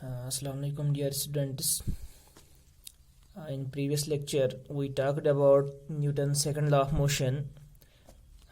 Assalamu alaikum dear students. In previous lecture we talked about Newton's second law of motion,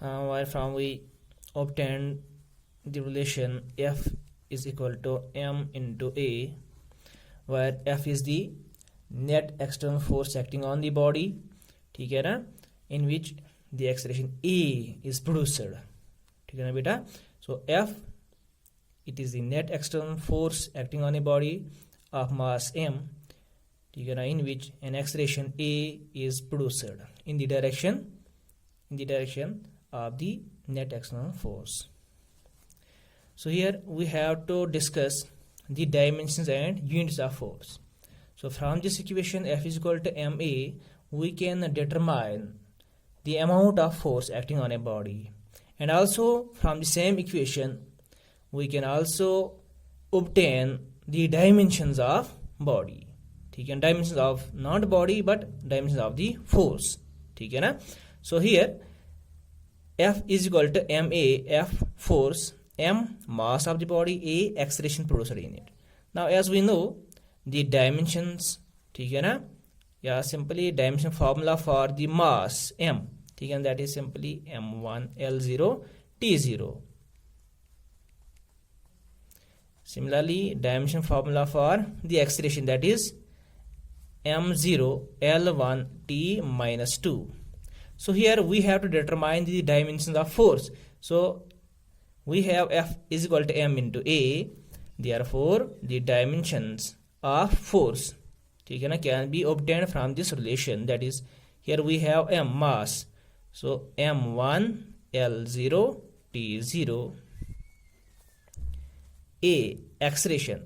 wherefrom we obtained the relation F is equal to m into A, where F is the net external force acting on the body, ठीक है ना, in which the acceleration A is produced, ठीक है ना बेटा. So F, it is the net external force acting on a body of mass m, ठीक है ना, in which an acceleration A is produced in the direction of the net external force. So here we have to discuss the dimensions and units of force. So from this equation F is equal to ma, we can determine the amount of force acting on a body, and also from the same equation we can also obtain the dimensions of body, ठीक है, dimensions of not body but dimensions of the force, ठीक है ना. So here F is equal to ma, F force, m mass of the body, a acceleration produced in it. Now as we know the dimensions, ठीक है ना, या simply dimension formula for the mass m, ठीक है, that is simply m1 l0 t0. Similarly dimension formula for the acceleration, that is m0 l1 t minus 2. So here we have to determine the dimensions of force. So we have F is equal to m into A, therefore the dimensions of force, ठीक है ना, can be obtained from this relation. That is, here we have m mass, so m1 l0 t0, A acceleration,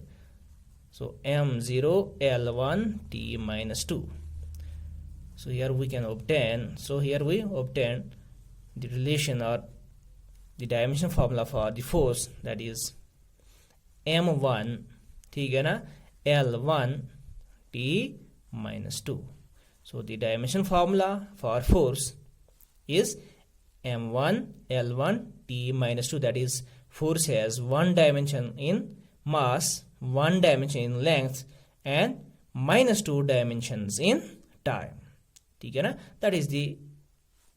so m0 l1 t minus 2. So here we can obtain, the relation or the dimension formula for the force, that is m1, ठीक है ना, l1 t minus 2. So the dimension formula for force is m1 l1 t minus 2, that is force has one dimension in mass, one dimension in length, and minus 2 dimensions in time, ठीक है ना. That is the,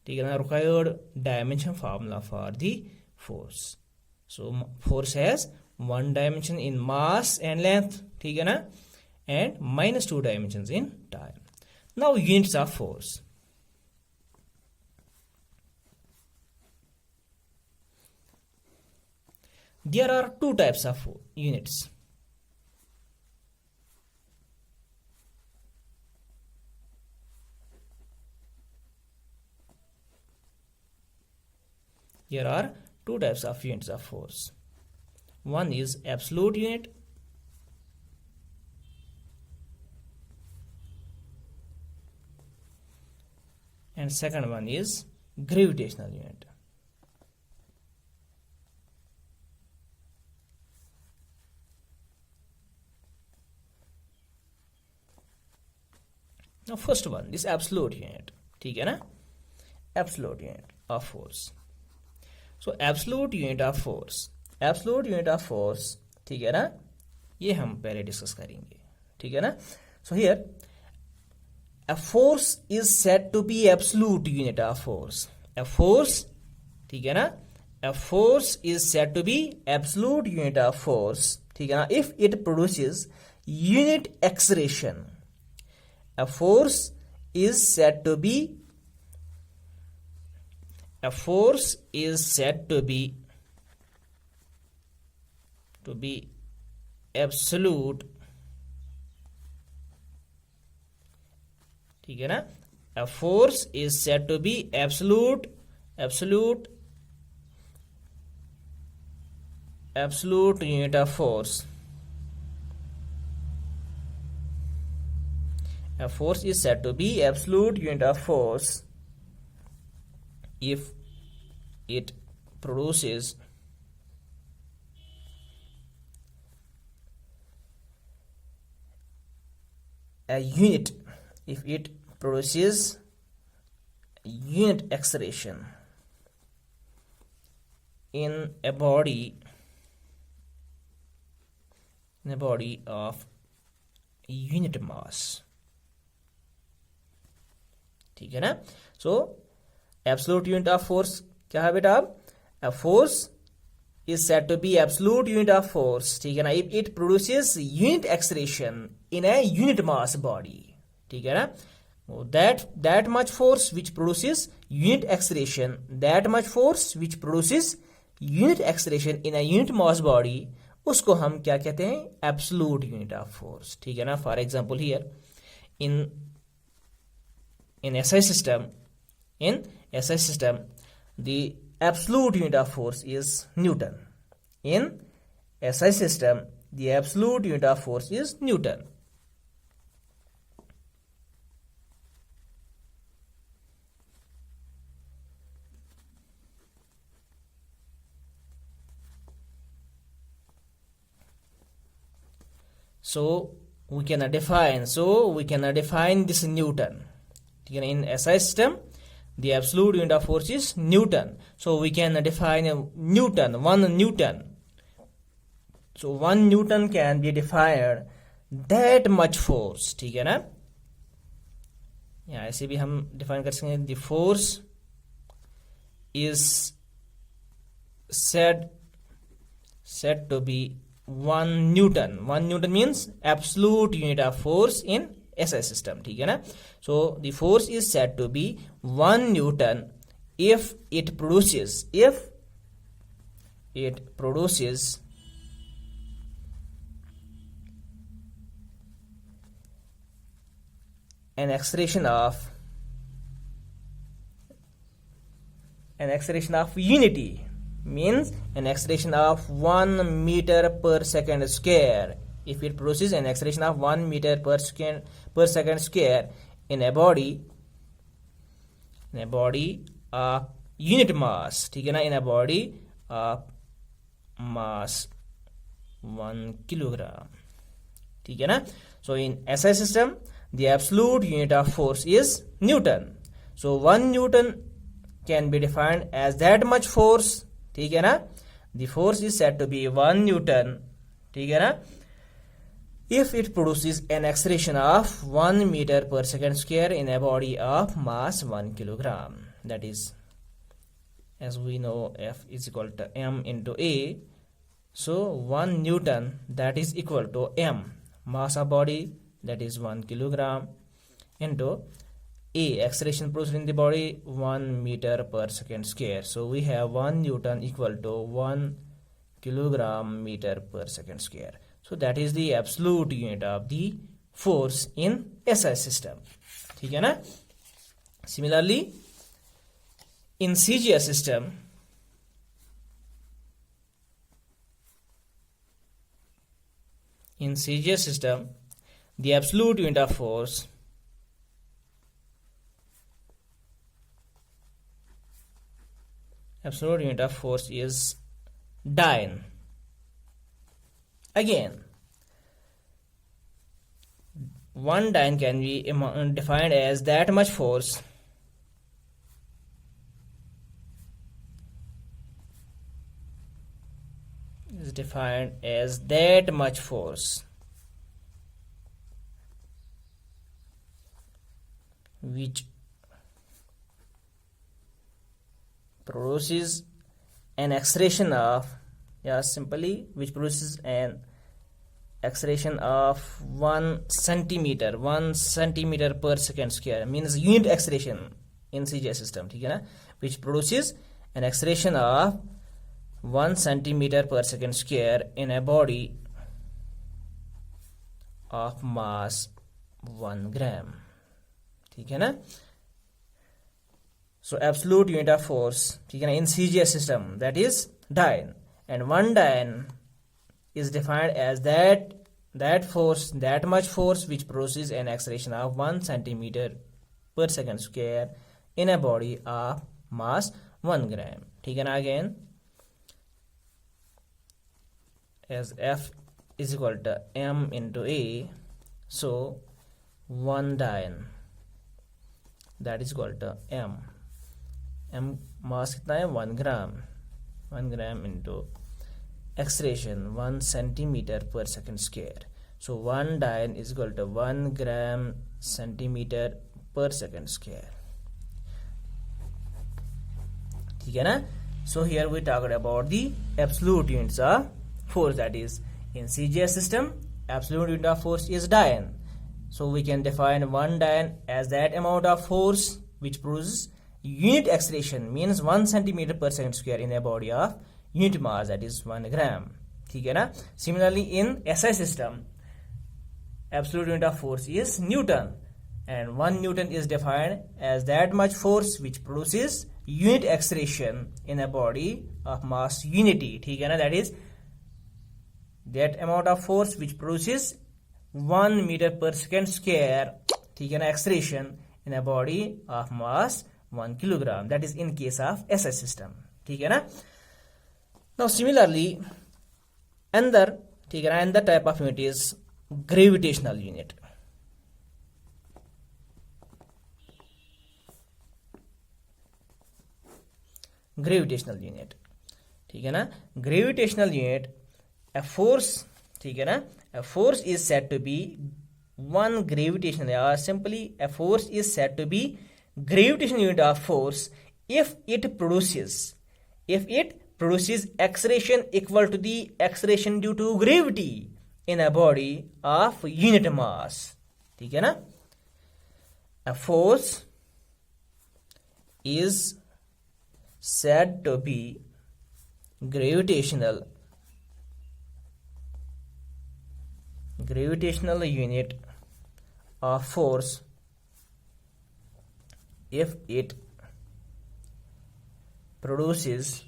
ठीक है ना, required dimension formula for the force. So force has one dimension in mass and length, ठीक है ना, and minus 2 dimensions in time. Now units of force. There are two types of units. There are two types of units of force. One is absolute unit, and second one is gravitational unit. Now first one, this absolute unit, ठीक है ना, absolute unit of force. So absolute unit of force, ठीक है ना, ये हम पहले discuss करेंगे, ठीक है ना. So here a force is said to be absolute unit of force. A force, ठीक है ना, a force is said to be absolute unit of force, ठीक है ना, if it produces unit acceleration. A force is said to be absolute, ठीक है ना. A force is said to be absolute unit of force. A force is said to be absolute unit of force if it produces a unit, unit acceleration in a body in a body of unit mass. ठीक है ना. So absolute unit of force क्या है बेटा? A force is said to be absolute unit of force. ठीक है ना. If it produces unit acceleration in a unit mass body. ठीक है ना. That much force which produces unit acceleration, that much force which produces unit acceleration in a unit mass body, उसको हम क्या कहते हैं? Absolute unit of force. ठीक है ना. For example here in SI system, the absolute unit of force is Newton. In SI system, the absolute unit of force is Newton. So we can define this Newton. In SI system, the absolute unit of force is Newton. So we can define Newton, 1 Newton. So 1 Newton can be defined that much force. ठीक है ना. या ऐसे भी हम define कर सकते हैं. The force is said to be 1 Newton. 1 Newton means absolute unit of force in SI system. ठीक है ना. So the force is said to be 1 Newton if it produces an acceleration of unity, means an acceleration of 1 meter per second square. If it produces an acceleration of 1 meter per second square in a body of unit mass. ठीक है ना. In a body of mass 1 kilogram. ठीक है ना. So in SI system, the absolute unit of force is Newton. So 1 Newton can be defined as that much force. ठीक है ना. The force is said to be 1 Newton. ठीक है ना. If it produces an acceleration of 1 meter per second square in a body of mass 1 kilogram. That is, as we know, F is equal to M into A. So 1 Newton, that is equal to M, mass of body, that is 1 kilogram, into A, acceleration produced in the body, 1 meter per second square. So we have 1 Newton equal to 1 kilogram meter per second square. So that is the absolute unit of the force in SI system. ठीक है ना. Similarly, in CGS system, the absolute unit of force is dyne. Again, 1 dyne can be defined as that much force which produces an acceleration of which produces an acceleration of 1 centimeter per second square, means unit acceleration in CGS system. ठीक है ना. Which produces an acceleration of 1 centimeter per second square in a body of mass 1 gram. ठीक है ना. So absolute unit of force, ठीक है ना, in CGS system, that is dyne, and 1 dyne is defined as that much force which produces an acceleration of 1 centimeter per second square in a body of mass 1 gram. ठीक है ना. Again, as F is equal to M into A, so 1 dyne, that is equal to M mass कितना है? 1 gram into acceleration 1 centimeter per second square. So 1 dyne is equal to 1 gram centimeter per second square. ठीक है ना? So here we talked about the absolute units of force, that is in CGS system absolute unit of force is dyne. So we can define 1 dyne as that amount of force which produces unit acceleration, means 1 centimeter per second square in a body of unit mass, that is 1 gram. ठीक है ना? Similarly in SI system absolute unit of force is Newton, and 1 Newton is defined as that much force which produces unit acceleration in a body of mass unity. ठीक है ना? That is that amount of force which produces 1 meter per second square, ठीक है ना, acceleration in a body of mass 1 kilogram. That is in case of SI system. ठीक है ना? Now similarly another, ठीक है ना, another type of unit is gravitational unit. Gravitational unit, ठीक है ना? ग्रेविटेशनल यूनिट a force, ठीक है ना, a force is said to be one gravitational, or simply a force is said to be gravitational unit of force if it produces acceleration equal to the acceleration due to gravity in a body of unit mass. ठीक है ना? A force is said to be gravitational unit of force if it produces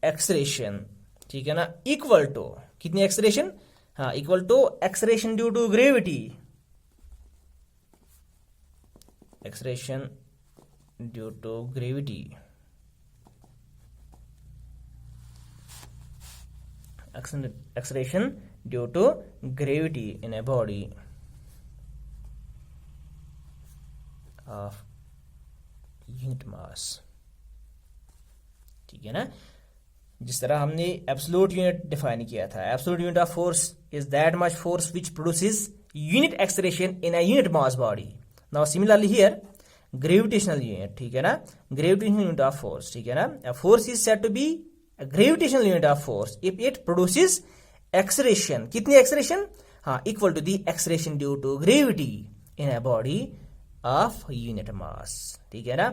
acceleration, ठीक है ना, equal to कितनी acceleration? हाँ, equal to acceleration due to gravity, acceleration due to gravity, acceleration due to gravity in a body of unit mass. ठीक है ना? जिस तरह हमने एब्सोल्यूट यूनिट डिफाइन किया था, absolute unit of force is that much force which produces unit acceleration in a unit mass body. Now similarly here gravitational unit, ठीक है ना, ग्रेविटेशनल यूनिट ऑफ फोर्स, ठीक है ना, a force is said to be a gravitational unit of force if it produces acceleration, कितनी acceleration? हाँ, equal to the acceleration due to gravity in a body of unit mass. ठीक है ना?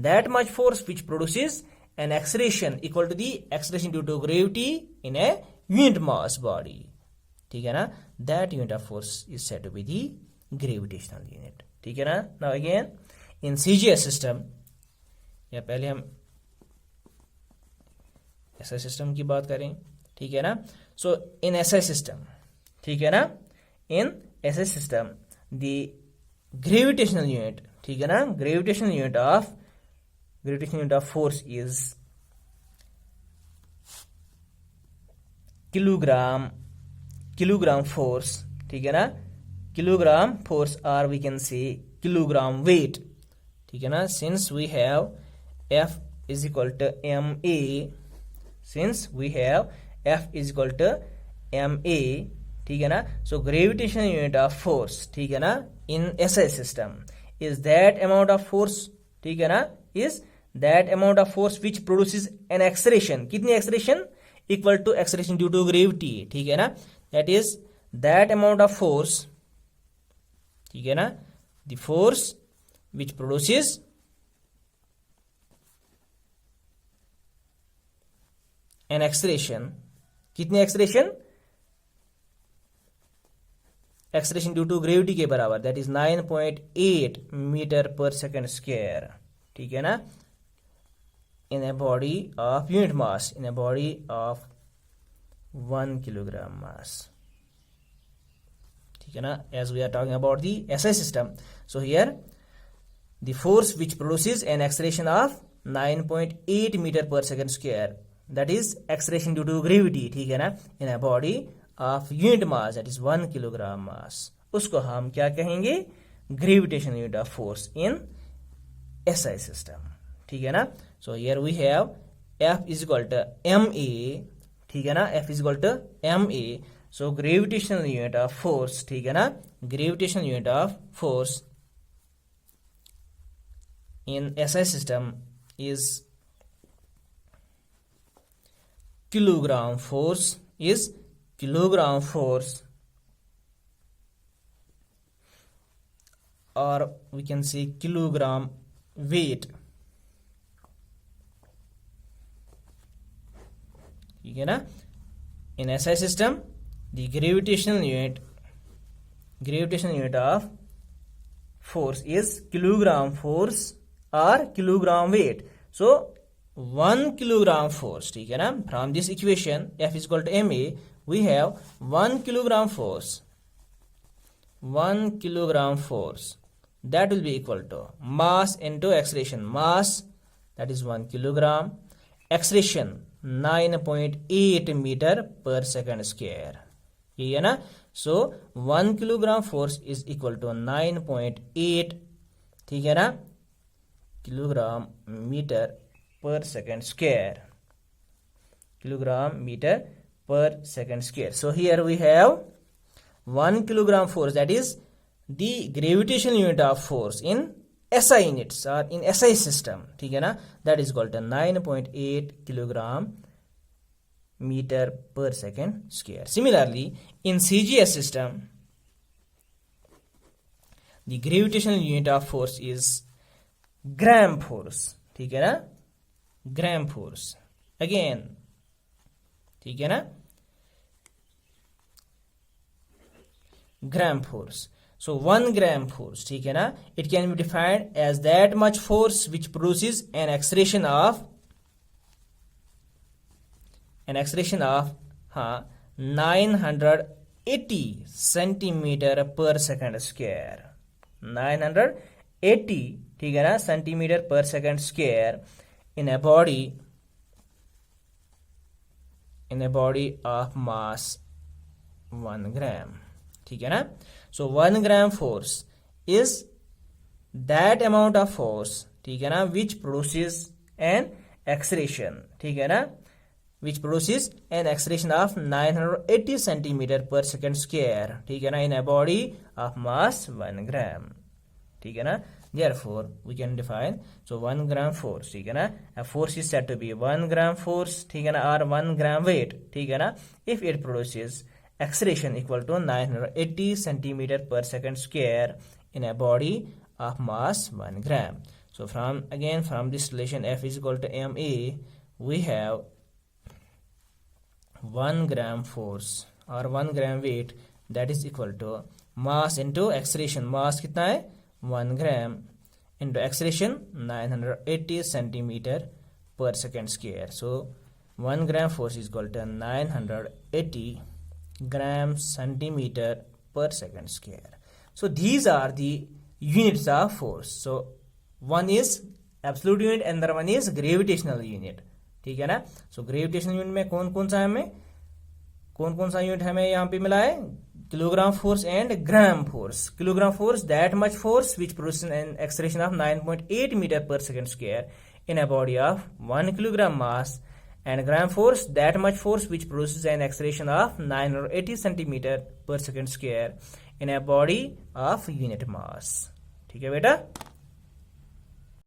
That much force which produces an acceleration equal to the acceleration due to gravity in a unit mass body. ठीक है ना? That unit of force is said to be the gravitational unit. ठीक है ना? Now again in CGS system, या पहले हम SI system की बात करें, ठीक है ना. सो इन SI सिस्टम, ठीक है ना, in SI system the gravitational unit, ठीक है ना, gravitational unit of force is kilogram force, ठीक है ना, किलोग्राम फोर्स, और we can say kilogram weight. ठीक है ना, since we have F is equal to ma, since we have F is equal to ma, ठीक है ना. So gravitational unit of force, ठीक है ना, in SI system is that amount of force, ठीक है ना, is that amount of force which produces an acceleration, कितनी acceleration? Equal to acceleration due to gravity, ठीक है ना. That is that amount of force, ठीक है ना, the force which produces an acceleration, कितनी acceleration? Acceleration due to gravity के बराबर, that is 9.8 metre per second square, ठीक है ना, in a body of unit mass, in a body of 1 kilogram mass, ठीक है ना. As we are talking about the SI system, so here the force which produces an acceleration of 9.8 metre per second square, that is acceleration due to gravity, ठीक है ना, in a body of unit mass, that is 1 kilogram mass. उसको हम क्या कहेंगे? Gravitational unit of force in SI system, ठीक है ना. So here we have F is equal to ma, ठीक है ना, F is equal to ma. So gravitational unit of force, ठीक है ना, gravitational unit of force in SI system is kilogram force, is kilogram force, or we can say kilogram weight, ठीक है ना. In SI system, the gravitational unit of force is kilogram force or kilogram weight. So 1 kilogram force, ठीक है ना. From this equation F is equal to ma, we have 1 kilogram force. 1 kilogram force, that will be equal to mass into acceleration. Mass, that is 1 kilogram. Acceleration 9.8 meter per second square, ये है ना. So 1 kilogram force is equal to 9.8, ठीक है ना, kilogram meter per second square, kilogram meter per second square. So here we have 1 kilogram force, that is the gravitational unit of force in SI units or in SI system, ठीक है ना, that is equal to 9.8 kilogram meter per second square. Similarly, in CGS system, the gravitational unit of force is gram force, ठीक है ना, gram force. Again, ठीक है ना, gram force. So 1 gram force, ठीक है ना, it can be defined as that much force which produces an acceleration of 980 centimeter per second square. 980, ठीक है ना, centimeter per second square in a body of mass 1 gram, ठीक है ना. So 1 gram force is that amount of force, ठीक है ना, which produces an acceleration, ठीक है ना, which produces an acceleration of 980 centimeter per second square, ठीक है ना, in a body of mass 1 gram, ठीक है ना. Therefore we can define, so 1 gram force, ठीक है ना, a force is said to be 1 gram force, ठीक है ना, or 1 gram weight, ठीक है ना, if it produces acceleration equal to 980 centimeter per second square in a body of mass 1 gram. So from this relation F is equal to ma, we have 1 gram force or 1 gram weight, that is equal to mass into acceleration. Mass कितना है 1 gram into acceleration 980 centimeter per second square. So 1 gram force is equal to 980 gram centimeter per second square. So these are the units of force. So one is absolute unit and the one is gravitational unit, ठीक है ना. So gravitational unit में कौन कौन सा unit हमें यहाँ पे मिला है, kilogram force and gram force. Kilogram force, that much force which produces an acceleration of 9.8 meter per second square in a body of 1 kilogram mass, and gram force, that much force which produces an acceleration of 980 centimeter per second square in a body of unit mass, ठीक है बेटा.